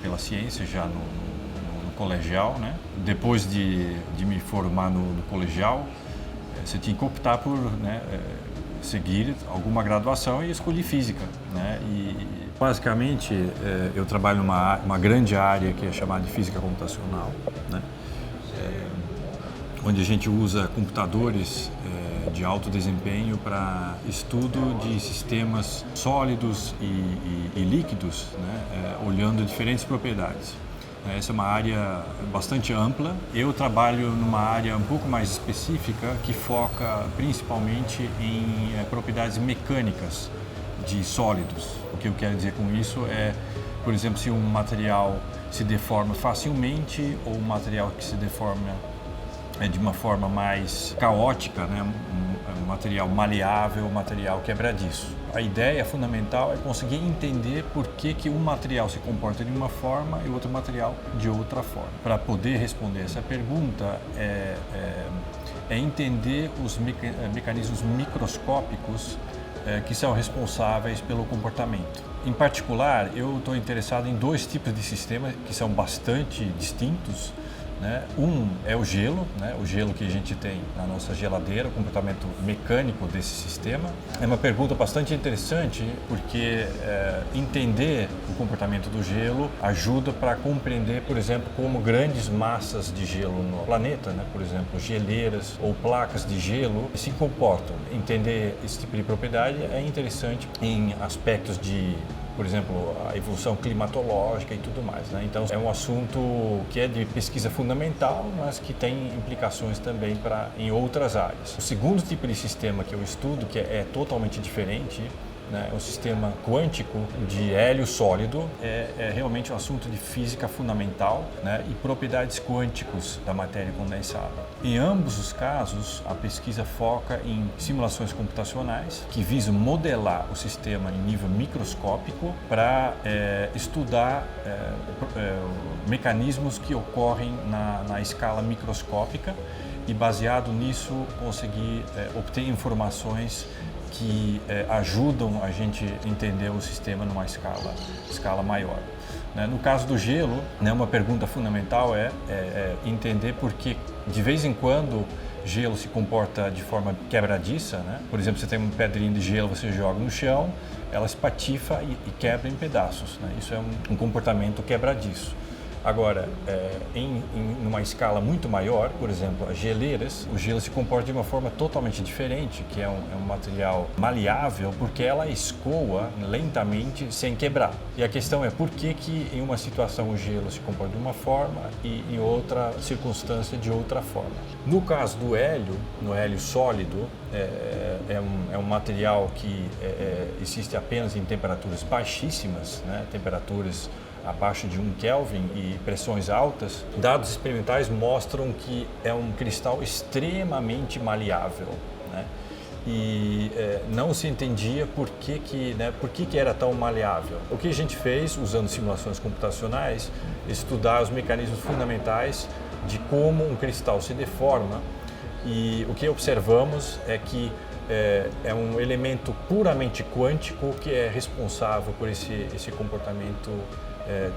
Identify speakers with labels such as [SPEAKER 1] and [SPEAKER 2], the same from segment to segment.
[SPEAKER 1] pela ciência já no colegial, né? Depois de me formar no colegial, você tinha que optar por, né, seguir alguma graduação e escolhi física, né? E basicamente eu trabalho numa grande área que é chamada de física computacional, né? Onde a gente usa computadores de alto desempenho para estudo de sistemas sólidos e líquidos, né? Olhando diferentes propriedades. Essa é uma área bastante ampla. Eu trabalho numa área um pouco mais específica que foca principalmente em propriedades mecânicas de sólidos. O que eu quero dizer com isso é, por exemplo, se um material se deforma facilmente ou um material que se deforma de uma forma mais caótica, né? Um material maleável, material quebradiço. A ideia fundamental é conseguir entender por que um material se comporta de uma forma e outro material de outra forma. Para poder responder essa pergunta, é entender os mecanismos microscópicos que são responsáveis pelo comportamento. Em particular, eu estou interessado em dois tipos de sistemas que são bastante distintos, né? Um é o gelo, né? O gelo que a gente tem na nossa geladeira, o comportamento mecânico desse sistema. É uma pergunta bastante interessante porque entender o comportamento do gelo ajuda para compreender, por exemplo, como grandes massas de gelo no planeta, né? Por exemplo, geleiras ou placas de gelo se comportam. Entender esse tipo de propriedade é interessante em aspectos de, por exemplo, a evolução climatológica e tudo mais, né? Então, é um assunto que é de pesquisa fundamental, mas que tem implicações também em outras áreas. O segundo tipo de sistema que eu estudo, que é totalmente diferente, né? O sistema quântico de hélio sólido é realmente um assunto de física fundamental, né? E propriedades quânticas da matéria condensada. Em ambos os casos, a pesquisa foca em simulações computacionais que visam modelar o sistema em nível microscópico para estudar mecanismos que ocorrem na escala microscópica e, baseado nisso, conseguir obter informações que ajudam a gente a entender o sistema numa escala maior. No caso do gelo, uma pergunta fundamental é entender por que, de vez em quando, gelo se comporta de forma quebradiça, né? Por exemplo, você tem uma pedrinha de gelo, você joga no chão, ela espatifa e quebra em pedaços, né? Isso é um comportamento quebradiço. Agora, numa escala muito maior, por exemplo, as geleiras, o gelo se comporta de uma forma totalmente diferente, que é um material maleável, porque ela escoa lentamente sem quebrar. E a questão é por que em uma situação o gelo se comporta de uma forma e em outra circunstância de outra forma. No caso do hélio, no hélio sólido, é um material que existe apenas em temperaturas baixíssimas, né? Temperaturas abaixo de 1 Kelvin e pressões altas. Dados experimentais mostram que é um cristal extremamente maleável, né? E não se entendia por que era tão maleável. O que a gente fez, usando simulações computacionais, estudar os mecanismos fundamentais de como um cristal se deforma, e o que observamos é que é um elemento puramente quântico que é responsável por esse comportamento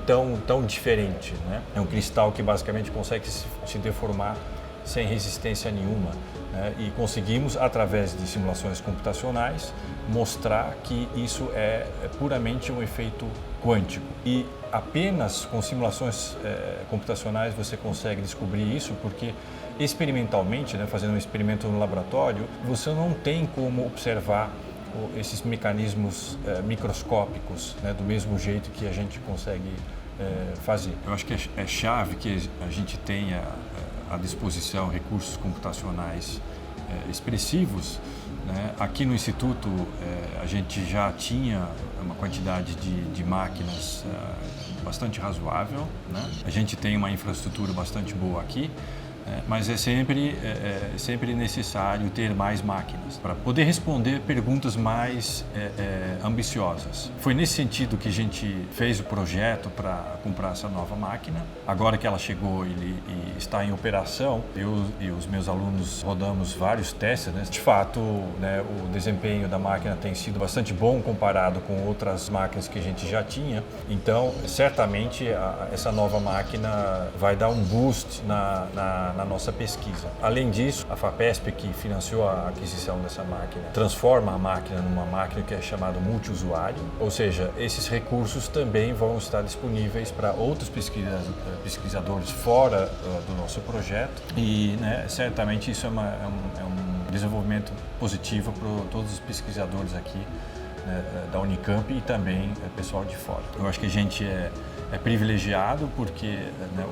[SPEAKER 1] tão diferente, né? É um cristal que basicamente consegue se deformar sem resistência nenhuma, né? E conseguimos, através de simulações computacionais, mostrar que isso é puramente um efeito quântico. E apenas com simulações computacionais você consegue descobrir isso, porque experimentalmente, né, fazendo um experimento no laboratório, você não tem como observar esses mecanismos microscópicos, né, do mesmo jeito que a gente consegue fazer. Eu acho que é chave que a gente tenha à disposição recursos computacionais expressivos, né? Aqui no Instituto a gente já tinha uma quantidade de máquinas bastante razoável, né? A gente tem uma infraestrutura bastante boa aqui, Mas é sempre necessário ter mais máquinas para poder responder perguntas mais ambiciosas. Foi nesse sentido que a gente fez o projeto para comprar essa nova máquina. Agora que ela chegou e está em operação, eu e os meus alunos rodamos vários testes. Né? De fato, né, o desempenho da máquina tem sido bastante bom comparado com outras máquinas que a gente já tinha. Então, certamente, essa nova máquina vai dar um boost na nossa pesquisa. Além disso, a FAPESP, que financiou a aquisição dessa máquina, transforma a máquina numa máquina que é chamada multiusuário, ou seja, esses recursos também vão estar disponíveis para outros pesquisadores fora do nosso projeto e, né, certamente isso é um desenvolvimento positivo para todos os pesquisadores aqui, né, da Unicamp e também pessoal de fora. Eu acho que a gente é privilegiado porque, né,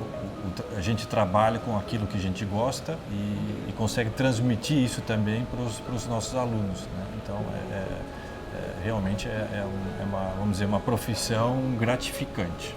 [SPEAKER 1] a gente trabalha com aquilo que a gente gosta e consegue transmitir isso também para os nossos alunos. Né? Então, realmente vamos dizer, uma profissão gratificante.